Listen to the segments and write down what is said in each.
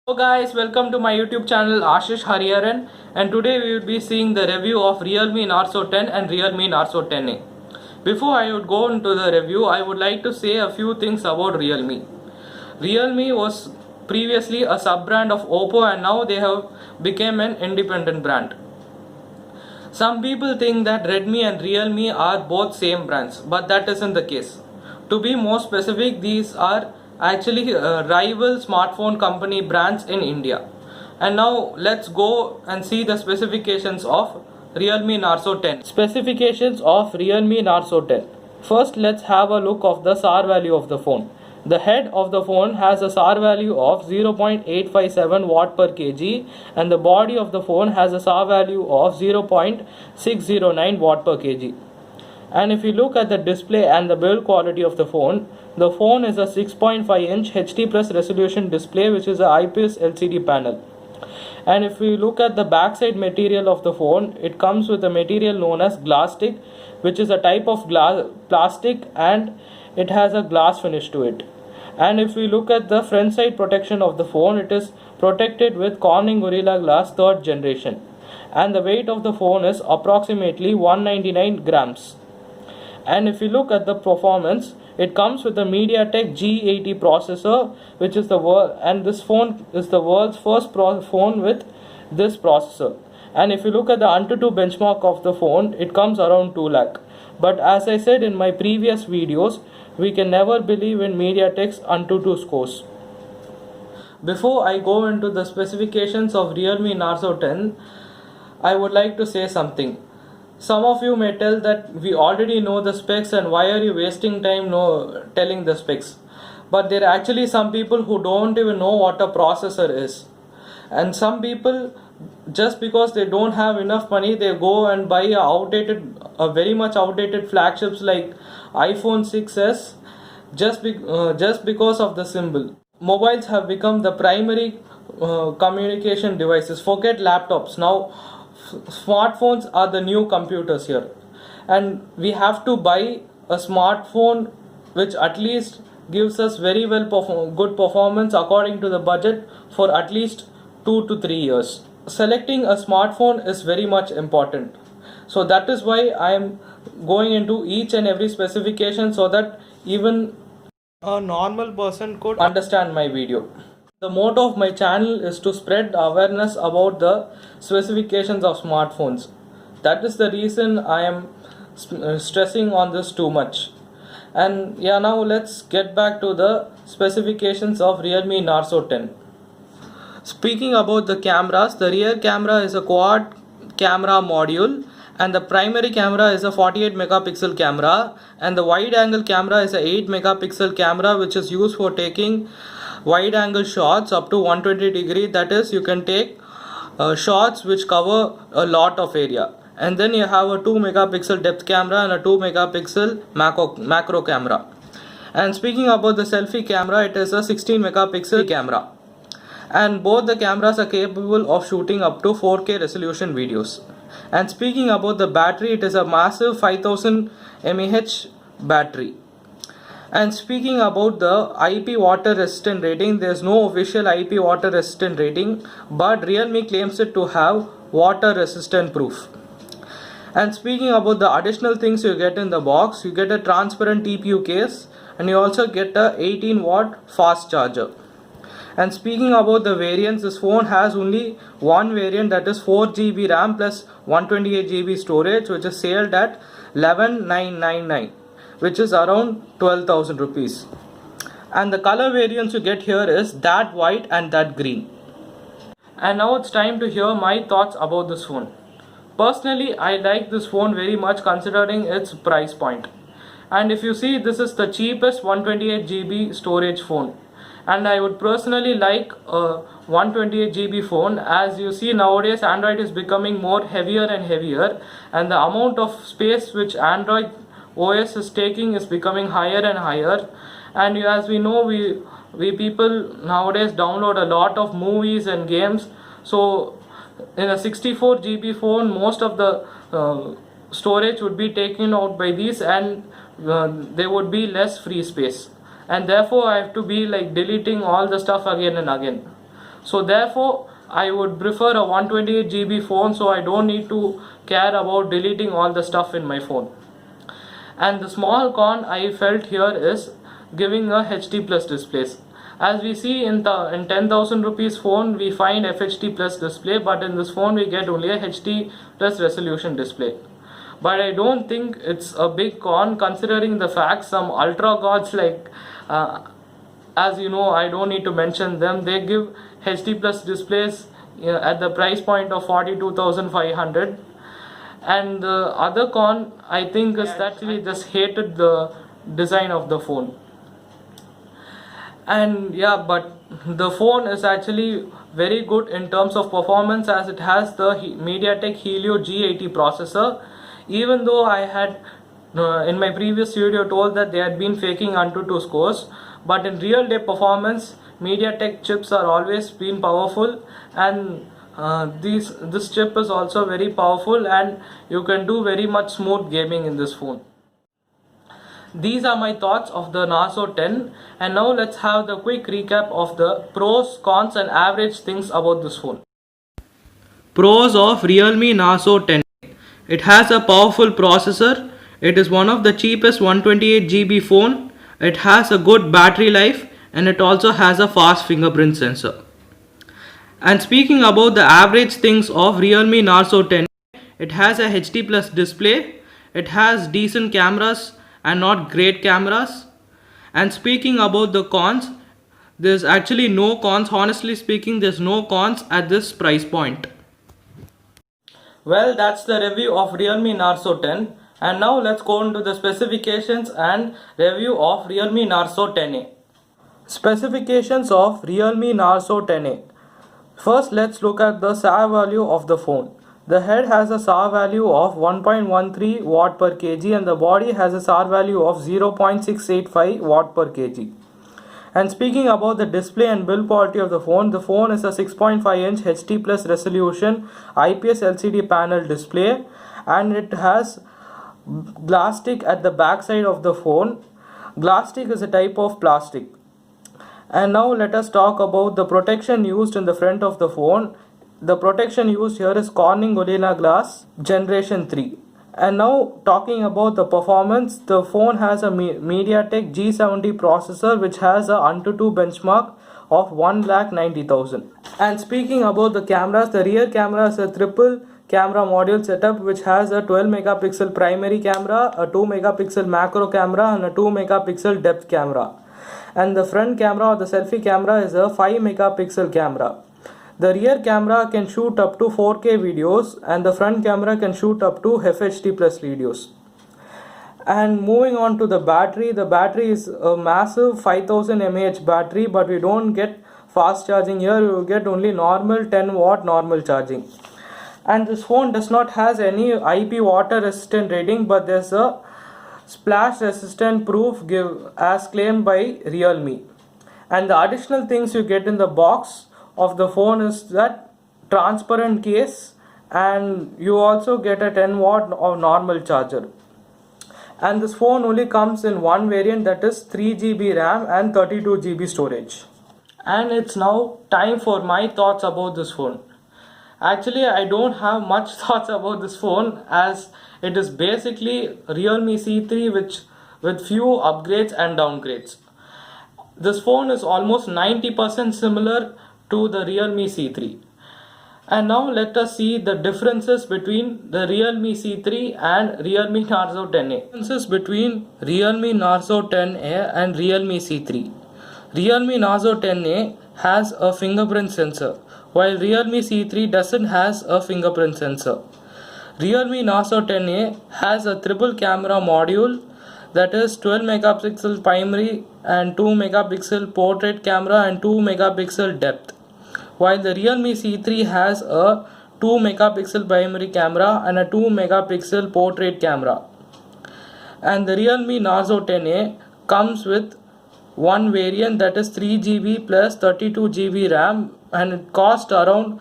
Hello guys, welcome to my YouTube channel Ashish Hariharan, and today we will be seeing the review of Realme Narzo 10 and Realme Narzo 10A. Before I would go into the review, I would like to say a few things about Realme. Realme was previously a sub-brand of Oppo and now they have become an independent brand. Some people think that Redmi and Realme are both same brands, but that isn't the case. To be more specific, these are actually rival smartphone company brands in India. And now let's go and see the specifications of Realme Narzo 10. Specifications of Realme Narzo 10. First, let's have a look of the SAR value of the phone. The head of the phone has a SAR value of 0.857 watt per kg and the body of the phone has a SAR value of 0.609 watt per kg. And if you look at the display and the build quality of the phone is a 6.5 inch HD plus resolution display which is a IPS LCD panel. And if we look at the backside material of the phone, it comes with a material known as Glastic, which is a type of plastic and it has a glass finish to it. And if we look at the front side protection of the phone, it is protected with Corning Gorilla Glass 3rd generation. And the weight of the phone is approximately 199 grams. And if you look at the performance, it comes with a MediaTek G80 processor, which is and this phone is the world's first phone with this processor. And if you look at the Antutu benchmark of the phone, it comes around 2 lakh. But as I said in my previous videos, we can never believe in MediaTek's Antutu scores. Before I go into the specifications of Realme Narzo 10, I would like to say something. Some of you may tell that we already know the specs and why are you wasting time telling the specs. But there are actually some people who don't even know what a processor is. And some people, just because they don't have enough money, they go and buy a very much outdated flagships like iPhone 6s just because of the symbol. Mobiles have become the primary communication devices. Forget laptops. Now smartphones are the new computers here, and we have to buy a smartphone which at least gives us very good performance according to the budget for at least 2 to 3 years. Selecting a smartphone is very much important, so that is why I am going into each and every specification so that even a normal person could understand my video. The motto of my channel is to spread awareness about the specifications of smartphones. That is the reason I am stressing on this too much. And yeah, now let's get back to the specifications of Realme Narzo 10. Speaking about the cameras, the rear camera is a quad camera module and the primary camera is a 48 megapixel camera and the wide angle camera is a 8 megapixel camera which is used for taking wide angle shots up to 120 degree. That is, you can take shots which cover a lot of area. And then you have a 2 megapixel depth camera and a 2 megapixel macro camera. And speaking about the selfie camera, it is a 16 megapixel camera. And both the cameras are capable of shooting up to 4K resolution videos. And speaking about the battery, it is a massive 5000 mAh battery. And speaking about the IP water resistant rating, there is no official IP water resistant rating, but Realme claims it to have water resistant proof. And speaking about the additional things you get in the box, you get a transparent TPU case and you also get a 18 watt fast charger. And speaking about the variants, this phone has only one variant, that is 4GB RAM plus 128GB storage, which is sold at 11,999, which is around 12,000 rupees. And the color variants you get here is that white and that green. And now it's time to hear my thoughts about this phone. Personally, I like this phone very much considering its price point. And if you see, this is the cheapest 128GB storage phone. And I would personally like a 128GB phone. As you see, nowadays Android is becoming more heavier and heavier, and the amount of space which Android OS is taking is becoming higher and higher. And as we know, we people nowadays download a lot of movies and games. So in a 64GB phone, most of the storage would be taken out by these, and there would be less free space. And therefore I have to be like deleting all the stuff again and again. So therefore I would prefer a 128 GB phone, so I don't need to care about deleting all the stuff in my phone. And the small con I felt here is giving a HD plus displays. As we see in 10,000 rupees phone we find FHD plus display, but in this phone we get only a HD plus resolution display. But I don't think it's a big con, considering the fact some ultra gods like as you know, I don't need to mention them, they give HD plus displays at the price point of 42,500. And the other con I think is that we just hated the design of the phone. And yeah, but the phone is actually very good in terms of performance, as it has the MediaTek Helio G80 processor. Even though I had in my previous video told that they had been faking AnTuTu scores, but in real day performance MediaTek chips are always been powerful, and this chip is also very powerful, and you can do very much smooth gaming in this phone. These are my thoughts of the Narzo 10, and now let's have the quick recap of the pros, cons and average things about this phone. Pros of Realme Narzo 10. It has a powerful processor. It is one of the cheapest 128 GB phone. It has a good battery life, and it also has a fast fingerprint sensor. And speaking about the average things of Realme Narzo 10, it has a HD plus display. It has decent cameras and not great cameras. And speaking about the cons, there's actually no cons. Honestly speaking, there's no cons at this price point. Well, that's the review of Realme Narzo 10, and now let's go into the specifications and review of Realme Narzo 10A. Specifications of Realme Narzo 10A. First, let's look at the SAR value of the phone. The head has a SAR value of 1.13 watt per kg, and the body has a SAR value of 0.685 watt per kg. And speaking about the display and build quality of the phone is a 6.5-inch HD plus resolution IPS LCD panel display, and it has Glastic at the back side of the phone. Glastic is a type of plastic. And now let us talk about the protection used in the front of the phone. The protection used here is Corning Gorilla Glass Generation 3. And now talking about the performance, the phone has a MediaTek G70 processor which has a AnTuTu benchmark of 1,90,000. And speaking about the cameras, the rear camera is a triple camera module setup which has a 12 megapixel primary camera, a 2 megapixel macro camera and a 2 megapixel depth camera. And the front camera or the selfie camera is a 5 megapixel camera. The rear camera can shoot up to 4K videos, and the front camera can shoot up to FHD plus videos. And moving on to the battery is a massive 5000 mAh battery, but we don't get fast charging here. You will get only normal 10 watt normal charging. And this phone does not has any IP water resistant rating, but there's a splash resistant proof as claimed by Realme. And the additional things you get in the box of the phone is that transparent case, and you also get a 10 watt of normal charger. And this phone only comes in one variant, that is 3 GB RAM and 32 GB storage. And it's now time for my thoughts about this phone. Actually, I don't have much thoughts about this phone, as it is basically Realme C3 with few upgrades and downgrades. This phone is almost 90% similar to the Realme C3. And now let us see the differences between the Realme C3 and Realme Narzo 10A. Differences between Realme Narzo 10A and Realme C3. Realme Narzo 10A has a fingerprint sensor, while Realme C3 doesn't has a fingerprint sensor. Realme Narzo 10A has a triple camera module, that is 12 megapixel primary and 2 megapixel portrait camera and 2 megapixel depth, while the Realme C3 has a 2 megapixel primary camera and a 2 megapixel portrait camera. And the Realme Narzo 10A comes with one variant, that is 3 GB plus 32 GB RAM, and it costs around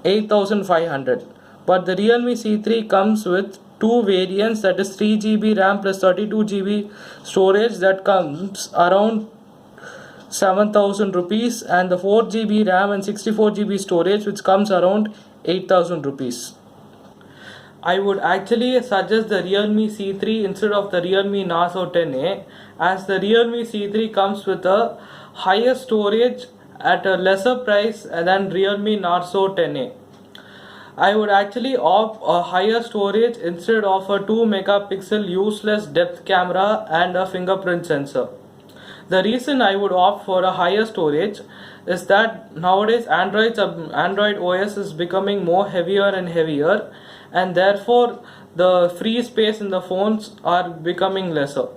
8,500. But the Realme C3 comes with two variants, that is 3 GB RAM plus 32 GB storage, that comes around 7,000 rupees, and the 4 GB RAM and 64 GB storage, which comes around 8,000 rupees. I would actually suggest the Realme C3 instead of the Realme Narzo 10A, as the Realme C3 comes with a higher storage at a lesser price than Realme Narzo 10A. I would actually opt a higher storage instead of a 2 megapixel useless depth camera and a fingerprint sensor. The reason I would opt for a higher storage is that nowadays Android OS is becoming more heavier and heavier, and therefore the free space in the phones are becoming lesser.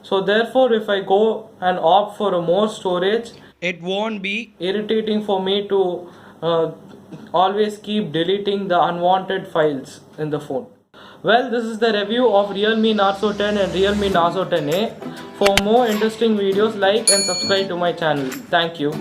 So therefore, if I go and opt for a more storage, it won't be irritating for me to always keep deleting the unwanted files in the phone. Well, this is the review of Realme Narzo 10 and Realme Narzo 10A. For more interesting videos, like and subscribe to my channel. Thank you.